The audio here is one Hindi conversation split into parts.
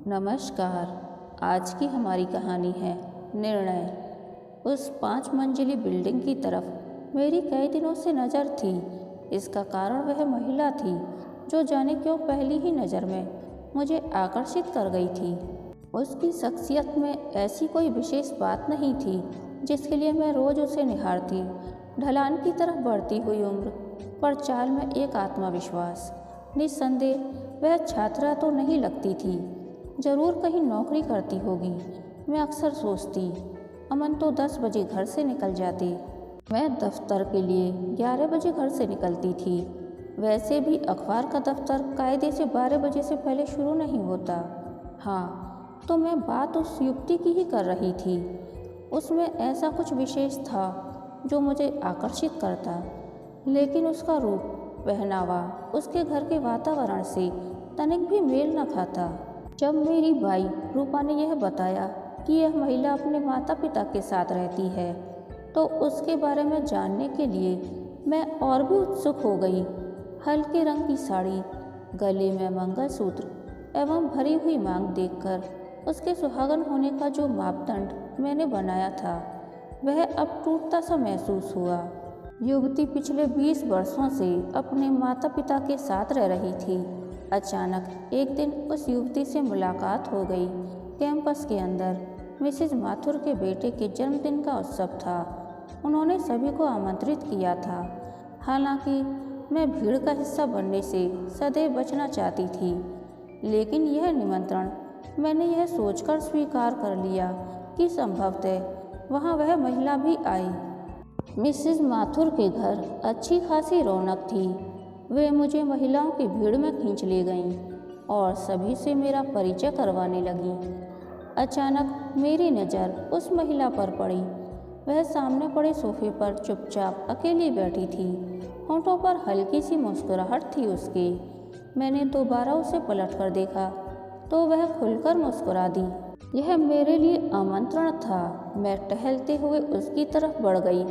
नमस्कार। आज की हमारी कहानी है निर्णय। उस 5 मंजिली बिल्डिंग की तरफ मेरी कई दिनों से नज़र थी। इसका कारण वह महिला थी जो जाने क्यों पहली ही नज़र में मुझे आकर्षित कर गई थी। उसकी शख्सियत में ऐसी कोई विशेष बात नहीं थी जिसके लिए मैं रोज़ उसे निहारती। ढलान की तरफ बढ़ती हुई उम्र, पर चाल में एक आत्मविश्वास। निस्संदेह वह छात्रा तो नहीं लगती थी, जरूर कहीं नौकरी करती होगी। मैं अक्सर सोचती, अमन तो 10 बजे घर से निकल जाती। मैं दफ्तर के लिए 11 बजे घर से निकलती थी। वैसे भी अखबार का दफ्तर कायदे से 12 बजे से पहले शुरू नहीं होता। हाँ, तो मैं बात उस युवती की ही कर रही थी। उसमें ऐसा कुछ विशेष था जो मुझे आकर्षित करता, लेकिन उसका रूप, पहनावा उसके घर के वातावरण से तनिक भी मेल न खाता। जब मेरी भाई रूपा ने यह बताया कि यह महिला अपने माता पिता के साथ रहती है, तो उसके बारे में जानने के लिए मैं और भी उत्सुक हो गई। हल्के रंग की साड़ी, गले में मंगलसूत्र एवं भरी हुई मांग देखकर उसके सुहागन होने का जो मापदंड मैंने बनाया था, वह अब टूटता सा महसूस हुआ। युवती पिछले 20 वर्षों से अपने माता पिता के साथ रह रही थी। अचानक एक दिन उस युवती से मुलाकात हो गई। कैंपस के अंदर मिसेज माथुर के बेटे के जन्मदिन का उत्सव था। उन्होंने सभी को आमंत्रित किया था। हालांकि मैं भीड़ का हिस्सा बनने से सदैव बचना चाहती थी, लेकिन यह निमंत्रण मैंने यह सोचकर स्वीकार कर लिया कि संभवतः वहाँ वह महिला भी आई। मिसेज माथुर के घर अच्छी खासी रौनक थी। वे मुझे महिलाओं की भीड़ में खींच ले गईं और सभी से मेरा परिचय करवाने लगीं। अचानक मेरी नज़र उस महिला पर पड़ी। वह सामने पड़े सोफे पर चुपचाप अकेली बैठी थी। होंठों पर हल्की सी मुस्कुराहट थी उसके। मैंने दोबारा उसे पलट कर देखा तो वह खुलकर मुस्कुरा दी। यह मेरे लिए आमंत्रण था। मैं टहलते हुए उसकी तरफ बढ़ गई।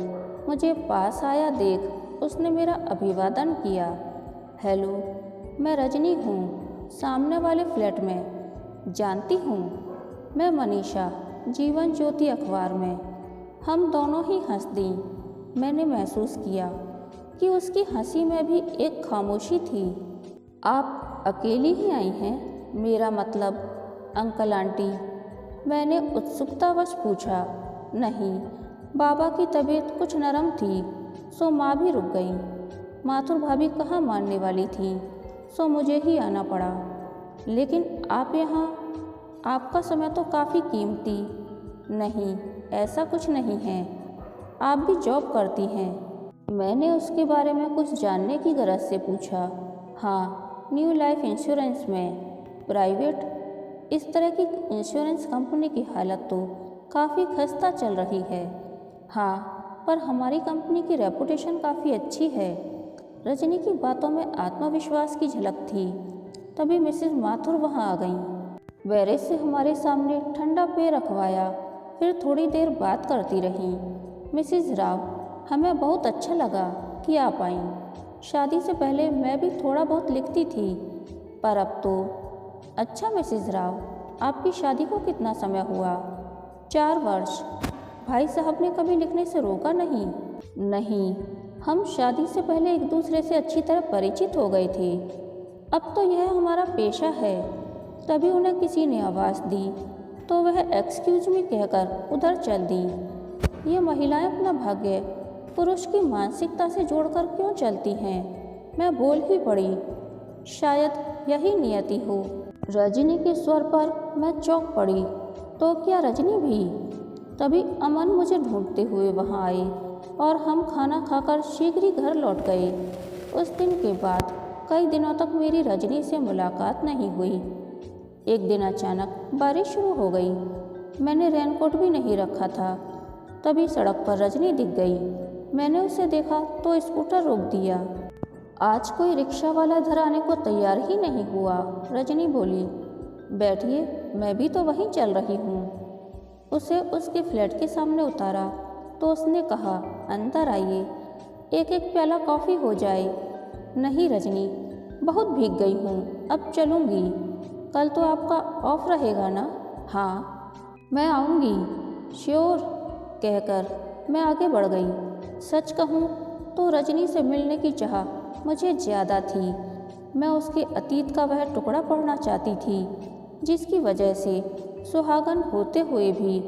मुझे पास आया देख उसने मेरा अभिवादन किया। हेलो, मैं रजनी हूँ, सामने वाले फ्लैट में। जानती हूँ, मैं मनीषा, जीवन ज्योति अखबार में। हम दोनों ही हंस दी। मैंने महसूस किया कि उसकी हंसी में भी एक खामोशी थी। आप अकेली ही आई हैं? मेरा मतलब अंकल आंटी? मैंने उत्सुकतावश पूछा। नहीं, बाबा की तबीयत कुछ नरम थी, सो माँ भी रुक गई। माथुर भाभी कहाँ मानने वाली थी, सो मुझे ही आना पड़ा। लेकिन आप यहाँ, आपका समय तो काफ़ी कीमती। नहीं, ऐसा कुछ नहीं है। आप भी जॉब करती हैं? मैंने उसके बारे में कुछ जानने की गरज से पूछा। हाँ, न्यू लाइफ इंश्योरेंस में, प्राइवेट। इस तरह की इंश्योरेंस कंपनी की हालत तो काफ़ी खस्ता चल रही है। हाँ, पर हमारी कंपनी की रेपुटेशन काफ़ी अच्छी है। रजनी की बातों में आत्मविश्वास की झलक थी। तभी मिसेज माथुर वहां आ गईं। बैरेज से हमारे सामने ठंडा पेय रखवाया, फिर थोड़ी देर बात करती रहीं। मिसेज राव, हमें बहुत अच्छा लगा कि आप आईं। शादी से पहले मैं भी थोड़ा बहुत लिखती थी, पर अब तो। अच्छा मिसेज राव, आपकी शादी को कितना समय हुआ? 4 वर्ष। भाई साहब ने कभी लिखने से रोका नहीं? नहीं, हम शादी से पहले एक दूसरे से अच्छी तरह परिचित हो गए थे। अब तो यह हमारा पेशा है। तभी उन्हें किसी ने आवाज़ दी तो वह एक्सक्यूज मी कहकर उधर चल दी। ये महिलाएं अपना भाग्य पुरुष की मानसिकता से जोड़कर क्यों चलती हैं? मैं बोल ही पड़ी, शायद यही नियति हो। रजनी के स्वर पर मैं चौंक पड़ी। तो क्या रजनी भी? तभी अमन मुझे ढूंढते हुए वहां आए और हम खाना खाकर शीघ्र ही घर लौट गए। उस दिन के बाद कई दिनों तक मेरी रजनी से मुलाकात नहीं हुई। एक दिन अचानक बारिश शुरू हो गई। मैंने रेनकोट भी नहीं रखा था। तभी सड़क पर रजनी दिख गई। मैंने उसे देखा तो स्कूटर रोक दिया। आज कोई रिक्शा वाला इधर आने को तैयार ही नहीं हुआ। रजनी बोली, बैठिए, मैं भी तो वहीं चल रही हूँ। उसे उसके फ्लैट के सामने उतारा तो उसने कहा, अंदर आइए, एक एक प्याला कॉफ़ी हो जाए। नहीं रजनी, बहुत भीग गई हूँ, अब चलूँगी। कल तो आपका ऑफ रहेगा ना? हाँ, मैं आऊँगी, श्योर कहकर मैं आगे बढ़ गई। सच कहूँ तो रजनी से मिलने की चाह मुझे ज़्यादा थी। मैं उसके अतीत का वह टुकड़ा पढ़ना चाहती थी जिसकी वजह से सुहागन होते हुए भी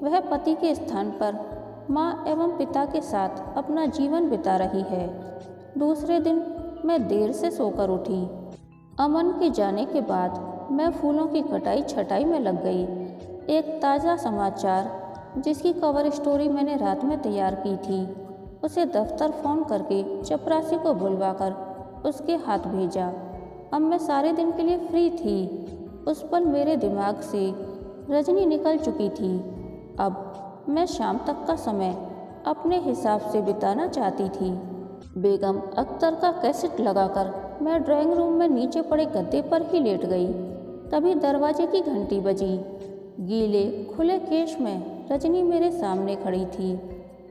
वह पति के स्थान पर माँ एवं पिता के साथ अपना जीवन बिता रही है। दूसरे दिन मैं देर से सोकर उठी। अमन के जाने के बाद मैं फूलों की कटाई छटाई में लग गई। एक ताज़ा समाचार जिसकी कवर स्टोरी मैंने रात में तैयार की थी, उसे दफ्तर फ़ोन करके चपरासी को बुलवाकर उसके हाथ भेजा। अब मैं सारे दिन के लिए फ्री थी। उस पल मेरे दिमाग से रजनी निकल चुकी थी। अब मैं शाम तक का समय अपने हिसाब से बिताना चाहती थी। बेगम अख्तर का कैसेट लगाकर मैं ड्राइंग रूम में नीचे पड़े गद्दे पर ही लेट गई। तभी दरवाजे की घंटी बजी। गीले खुले केश में रजनी मेरे सामने खड़ी थी।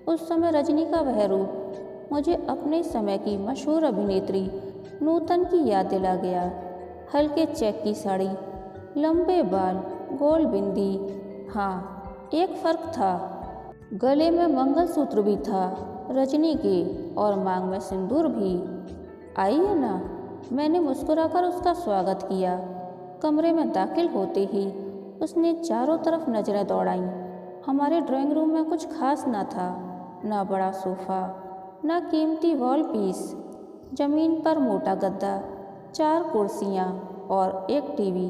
उस समय रजनी का वह रूप मुझे अपने समय की मशहूर अभिनेत्री नूतन की याद दिला गया। हल्के चेक की साड़ी, लंबे बाल, गोल बिंदी। हाँ, एक फ़र्क था, गले में मंगलसूत्र भी था रजनी के, और मांग में सिंदूर भी। आइए ना, मैंने मुस्कुराकर उसका स्वागत किया। कमरे में दाखिल होते ही उसने चारों तरफ नज़रें दौड़ाईं। हमारे ड्राइंग रूम में कुछ खास ना था, ना बड़ा सोफ़ा, ना कीमती वॉल पीस। ज़मीन पर मोटा गद्दा, 4 कुर्सियाँ और एक टीवी।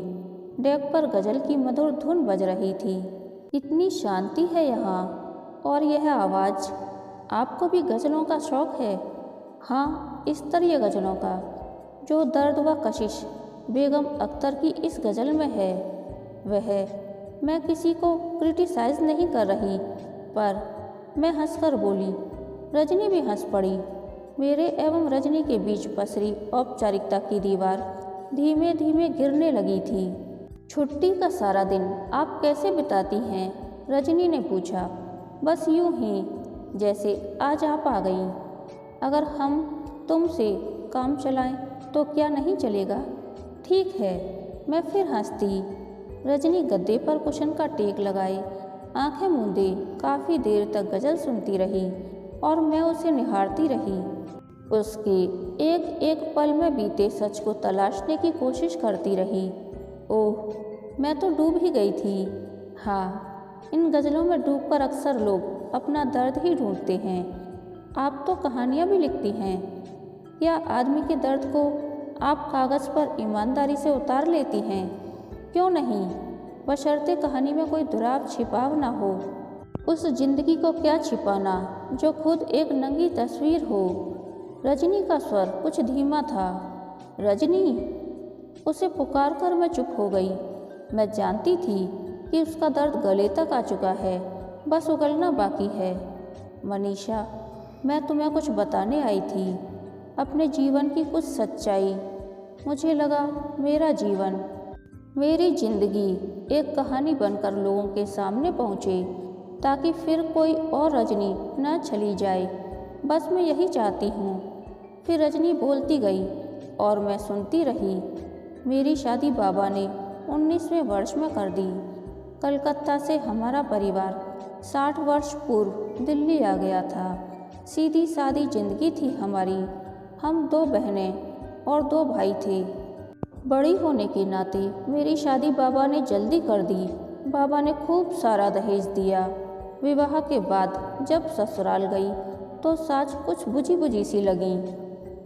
डेक पर गज़ल की मधुर धुन बज रही थी। इतनी शांति है यहाँ, और यह आवाज़। आपको भी गज़लों का शौक़ है? हाँ, इस स्तरीय गज़लों का, जो दर्द व कशिश बेगम अख्तर की इस गज़ल में है। वह मैं किसी को क्रिटिसाइज़ नहीं कर रही, पर मैं हंसकर बोली। रजनी भी हंस पड़ी। मेरे एवं रजनी के बीच पसरी औपचारिकता की दीवार धीमे धीमे गिरने लगी थी। छुट्टी का सारा दिन आप कैसे बिताती हैं? रजनी ने पूछा। बस यूं ही, जैसे आज आप आ गईं। अगर हम तुमसे काम चलाएं तो क्या नहीं चलेगा? ठीक है, मैं फिर हंसती। रजनी गद्दे पर कुशन का टेक लगाए आंखें मूंदे काफ़ी देर तक गज़ल सुनती रही, और मैं उसे निहारती रही। उसके एक एक पल में बीते सच को तलाशने की कोशिश करती रही। ओह, मैं तो डूब ही गई थी। हाँ, इन गज़लों में डूबकर अक्सर लोग अपना दर्द ही ढूंढते हैं। आप तो कहानियाँ भी लिखती हैं। क्या आदमी के दर्द को आप कागज़ पर ईमानदारी से उतार लेती हैं? क्यों नहीं, बशर्ते कहानी में कोई दुराव छिपाव ना हो। उस जिंदगी को क्या छिपाना जो खुद एक नंगी तस्वीर हो। रजनी का स्वर कुछ धीमा था। रजनी, उसे पुकार कर मैं चुप हो गई। मैं जानती थी कि उसका दर्द गले तक आ चुका है, बस उगलना बाकी है। मनीषा, मैं तुम्हें कुछ बताने आई थी, अपने जीवन की कुछ सच्चाई। मुझे लगा मेरा जीवन, मेरी जिंदगी एक कहानी बनकर लोगों के सामने पहुँचे, ताकि फिर कोई और रजनी न चली जाए। बस मैं यही चाहती हूँ। फिर रजनी बोलती गई और मैं सुनती रही। मेरी शादी बाबा ने 19वें वर्ष में कर दी। कलकत्ता से हमारा परिवार 60 वर्ष पूर्व दिल्ली आ गया था। सीधी सादी जिंदगी थी हमारी। हम 2 बहनें और 2 भाई थे। बड़ी होने के नाते मेरी शादी बाबा ने जल्दी कर दी। बाबा ने खूब सारा दहेज दिया। विवाह के बाद जब ससुराल गई तो सास कुछ बुझी बुझी सी लगी।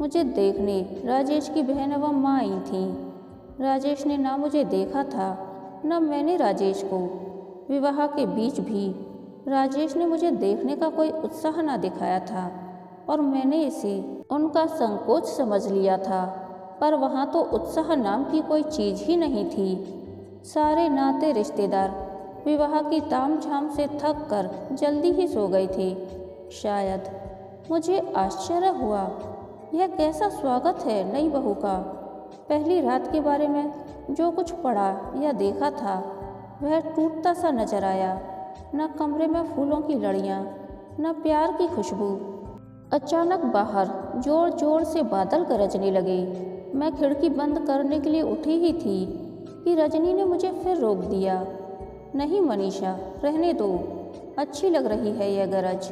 मुझे देखने राजेश की बहन एवं माँ आई थीं। राजेश ने ना मुझे देखा था, न मैंने राजेश को। विवाह के बीच भी राजेश ने मुझे देखने का कोई उत्साह न दिखाया था, और मैंने इसे उनका संकोच समझ लिया था। पर वहाँ तो उत्साह नाम की कोई चीज़ ही नहीं थी। सारे नाते रिश्तेदार विवाह की तामझाम से थक कर जल्दी ही सो गए थे। शायद मुझे आश्चर्य हुआ, यह कैसा स्वागत है नई बहू का। पहली रात के बारे में जो कुछ पढ़ा या देखा था वह टूटता सा नजर आया। न कमरे में फूलों की लड़ियाँ, न प्यार की खुशबू। अचानक बाहर जोर जोर से बादल गरजने लगे। मैं खिड़की बंद करने के लिए उठी ही थी कि रजनी ने मुझे फिर रोक दिया। नहीं मनीषा, रहने दो, अच्छी लग रही है यह गरज।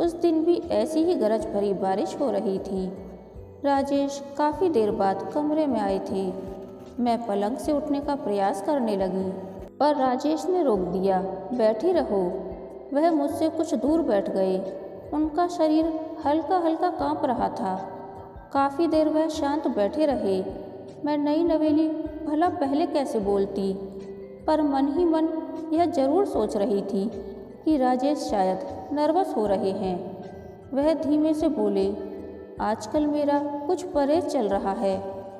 उस दिन भी ऐसी ही गरज भरी बारिश हो रही थी। राजेश काफ़ी देर बाद कमरे में आए थे। मैं पलंग से उठने का प्रयास करने लगी, पर राजेश ने रोक दिया। बैठी रहो। वह मुझसे कुछ दूर बैठ गए। उनका शरीर हल्का हल्का कांप रहा था। काफ़ी देर वह शांत बैठे रहे। मैं नई नवेली भला पहले कैसे बोलती, पर मन ही मन यह जरूर सोच रही थी कि राजेश शायद नर्वस हो रहे हैं। वह धीमे से बोले, आजकल मेरा कुछ परहेज चल रहा है,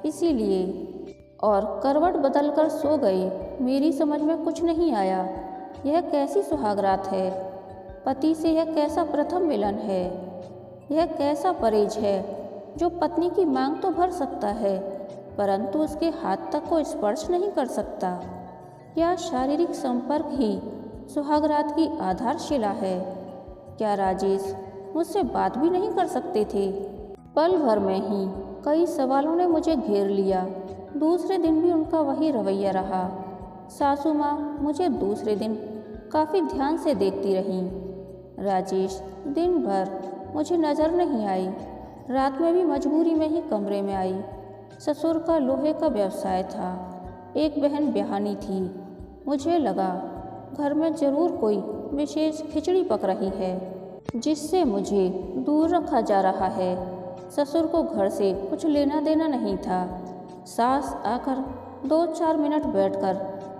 इसीलिए। और करवट बदलकर सो गए। मेरी समझ में कुछ नहीं आया। यह कैसी सुहागरात है? पति से यह कैसा प्रथम मिलन है? यह कैसा परहेज है जो पत्नी की मांग तो भर सकता है, परंतु उसके हाथ तक को स्पर्श नहीं कर सकता? क्या शारीरिक संपर्क ही सुहागरात की आधारशिला है? क्या राजेश मुझसे बात भी नहीं कर सकते थे? पल भर में ही कई सवालों ने मुझे घेर लिया। दूसरे दिन भी उनका वही रवैया रहा। सासू माँ मुझे दूसरे दिन काफ़ी ध्यान से देखती रहीं। राजेश दिन भर मुझे नज़र नहीं आई। रात में भी मजबूरी में ही कमरे में आई। ससुर का लोहे का व्यवसाय था। एक बहन ब्याहनी थी। मुझे लगा घर में ज़रूर कोई विशेष खिचड़ी पक रही है, जिससे मुझे दूर रखा जा रहा है। ससुर को घर से कुछ लेना देना नहीं था। सास आकर 2-4 मिनट बैठकर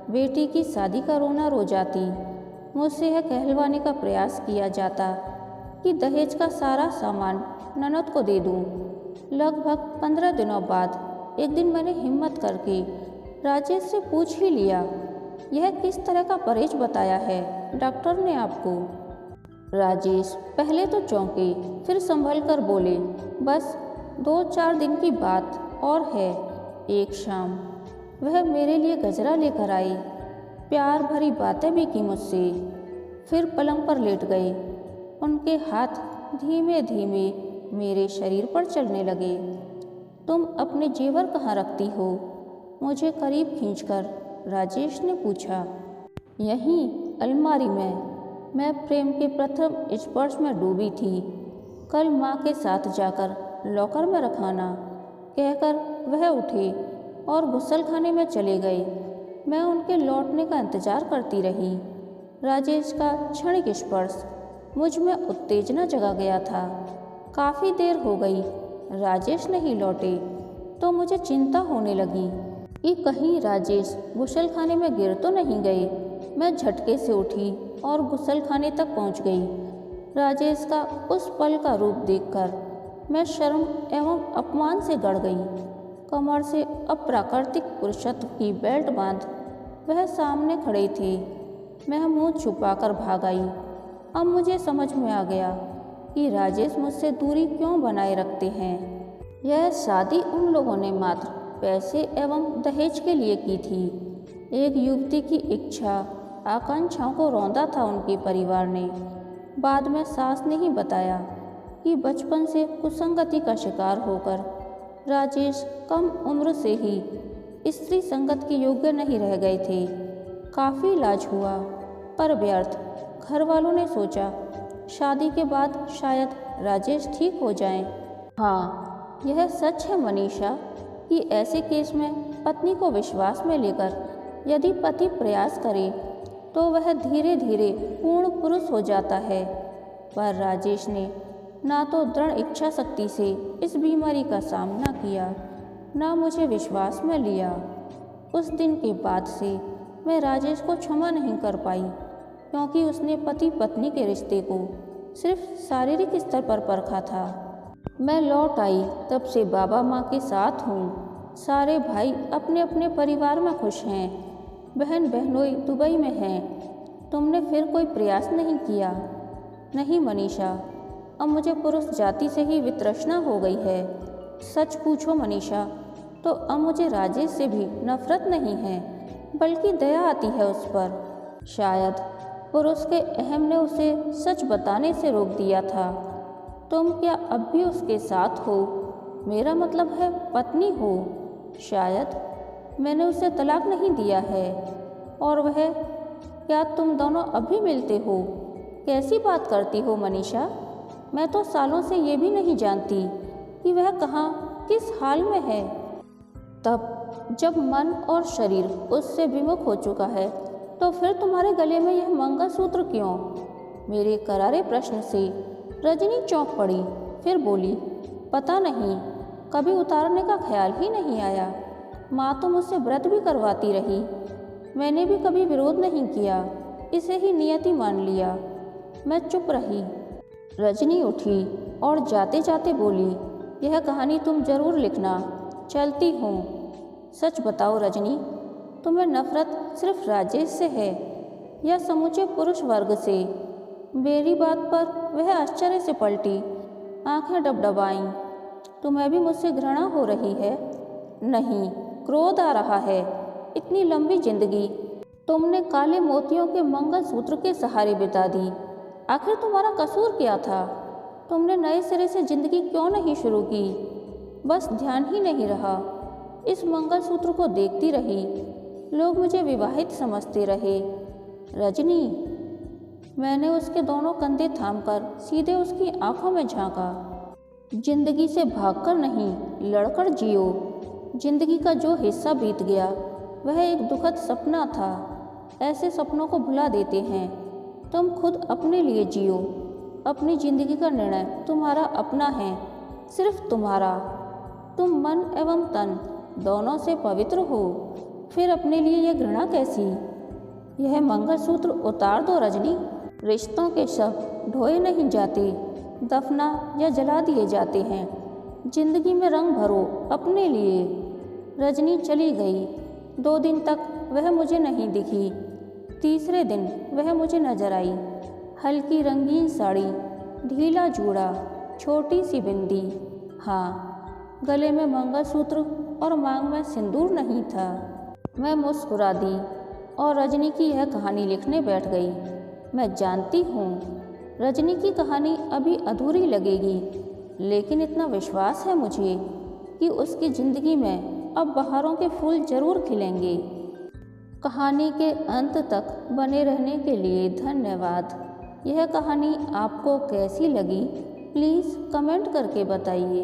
बेटी की शादी का रोना रो जाती। मुझसे यह कहलवाने का प्रयास किया जाता कि दहेज का सारा सामान ननद को दे दूं। लगभग 15 दिनों बाद एक दिन मैंने हिम्मत करके राजेश से पूछ ही लिया, यह किस तरह का परहेज बताया है डॉक्टर ने आपको? राजेश पहले तो चौंके, फिर संभल कर बोले, बस 2-4 दिन की बात और है। एक शाम वह मेरे लिए गजरा लेकर आई। प्यार भरी बातें भी की मुझसे। फिर पलंग पर लेट गए। उनके हाथ धीमे धीमे मेरे शरीर पर चलने लगे। तुम अपने जेवर कहाँ रखती हो? मुझे करीब खींचकर राजेश ने पूछा। यहीं अलमारी में। मैं प्रेम के प्रथम स्पर्श में डूबी थी। कल माँ के साथ जाकर लॉकर में रखाना, कहकर वह उठे और गुस्लखाने में चले गए। मैं उनके लौटने का इंतजार करती रही। राजेश का क्षणिक स्पर्श मुझ में उत्तेजना जगा गया था। काफ़ी देर हो गई, राजेश नहीं लौटे तो मुझे चिंता होने लगी कि कहीं राजेश गुस्लखाने में गिर तो नहीं गए। मैं झटके से उठी और गुस्लखाने तक पहुंच गई। राजेश का उस पल का रूप देखकर मैं शर्म एवं अपमान से गड़ गई। कमर से अप्राकृतिक पुरुषत्व की बेल्ट बांध वह सामने खड़े थे। मैं मुंह छुपाकर भाग आई। अब मुझे समझ में आ गया कि राजेश मुझसे दूरी क्यों बनाए रखते हैं। यह शादी उन लोगों ने मात्र पैसे एवं दहेज के लिए की थी। एक युवती की इच्छा आकांक्षाओं को रौंदा था उनके परिवार ने। बाद में सास ने ही बताया कि बचपन से कुसंगति का शिकार होकर राजेश कम उम्र से ही स्त्री संगत के योग्य नहीं रह गए थे। काफ़ी इलाज हुआ पर व्यर्थ। घर वालों ने सोचा शादी के बाद शायद राजेश ठीक हो जाएं। हाँ, यह सच है मनीषा कि ऐसे केस में पत्नी को विश्वास में लेकर यदि पति प्रयास करे तो वह धीरे धीरे पूर्ण पुरुष हो जाता है। पर राजेश ने ना तो दृढ़ इच्छा शक्ति से इस बीमारी का सामना किया, ना मुझे विश्वास में लिया। उस दिन के बाद से मैं राजेश को क्षमा नहीं कर पाई, क्योंकि उसने पति पत्नी के रिश्ते को सिर्फ शारीरिक स्तर पर परखा था। मैं लौट आई तब से बाबा माँ के साथ हूँ। सारे भाई अपने अपने परिवार में खुश हैं। बहन बहनोई दुबई में हैं। तुमने फिर कोई प्रयास नहीं किया? नहीं मनीषा, अब मुझे पुरुष जाति से ही वितृष्णा हो गई है। सच पूछो मनीषा तो अब मुझे राजेश से भी नफरत नहीं है, बल्कि दया आती है उस पर। शायद पुरुष के अहम ने उसे सच बताने से रोक दिया था। तुम क्या अब भी उसके साथ हो? मेरा मतलब है पत्नी हो। शायद मैंने उसे तलाक नहीं दिया है। और वह, क्या तुम दोनों अभी मिलते हो? कैसी बात करती हो मनीषा? मैं तो सालों से ये भी नहीं जानती कि वह कहाँ, किस हाल में है। तब जब मन और शरीर उससे विमुख हो चुका है, तो फिर तुम्हारे गले में यह मंगलसूत्र क्यों? मेरे करारे प्रश्न से रजनी चौंक पड़ी, फिर बोली, पता नहीं, कभी उतारने का ख्याल ही नहीं आया। माँ तो मुझसे व्रत भी करवाती रही, मैंने भी कभी विरोध नहीं किया, इसे ही नियति मान लिया। मैं चुप रही। रजनी उठी और जाते जाते बोली, यह कहानी तुम जरूर लिखना, चलती हूँ। सच बताओ रजनी, तुम्हें नफरत सिर्फ राजेश से है या समूचे पुरुष वर्ग से? मेरी बात पर वह आश्चर्य से पलटी, आंखें डबडबाईं। तुम्हें भी मुझसे घृणा हो रही है? नहीं, क्रोध आ रहा है। इतनी लंबी जिंदगी तुमने काले मोतियों के मंगलसूत्र के सहारे बिता दी। आखिर तुम्हारा कसूर क्या था? तुमने नए सिरे से जिंदगी क्यों नहीं शुरू की? बस ध्यान ही नहीं रहा। इस मंगलसूत्र को देखती रही, लोग मुझे विवाहित समझते रहे। रजनी, मैंने उसके दोनों कंधे थामकर सीधे उसकी आंखों में झांका। जिंदगी से भागकर नहीं, लड़कर जियो। जिंदगी का जो हिस्सा बीत गया वह एक दुखद सपना था। ऐसे सपनों को भुला देते हैं। तुम खुद अपने लिए जियो। अपनी जिंदगी का निर्णय तुम्हारा अपना है, सिर्फ तुम्हारा। तुम मन एवं तन दोनों से पवित्र हो, फिर अपने लिए यह घृणा कैसी? यह मंगलसूत्र उतार दो रजनी। रिश्तों के शव ढोए नहीं जाते, दफना या जला दिए जाते हैं। जिंदगी में रंग भरो अपने लिए। रजनी चली गई। 2 दिन तक वह मुझे नहीं दिखी। तीसरे दिन वह मुझे नजर आई। हल्की रंगीन साड़ी, ढीला जूड़ा, छोटी सी बिंदी। हाँ, गले में मंगलसूत्र और मांग में सिंदूर नहीं था। मैं मुस्कुरा दी और रजनी की यह कहानी लिखने बैठ गई। मैं जानती हूँ रजनी की कहानी अभी अधूरी लगेगी, लेकिन इतना विश्वास है मुझे कि उसकी ज़िंदगी में अब बहारों के फूल जरूर खिलेंगे। कहानी के अंत तक बने रहने के लिए धन्यवाद। यह कहानी आपको कैसी लगी, प्लीज़ कमेंट करके बताइए।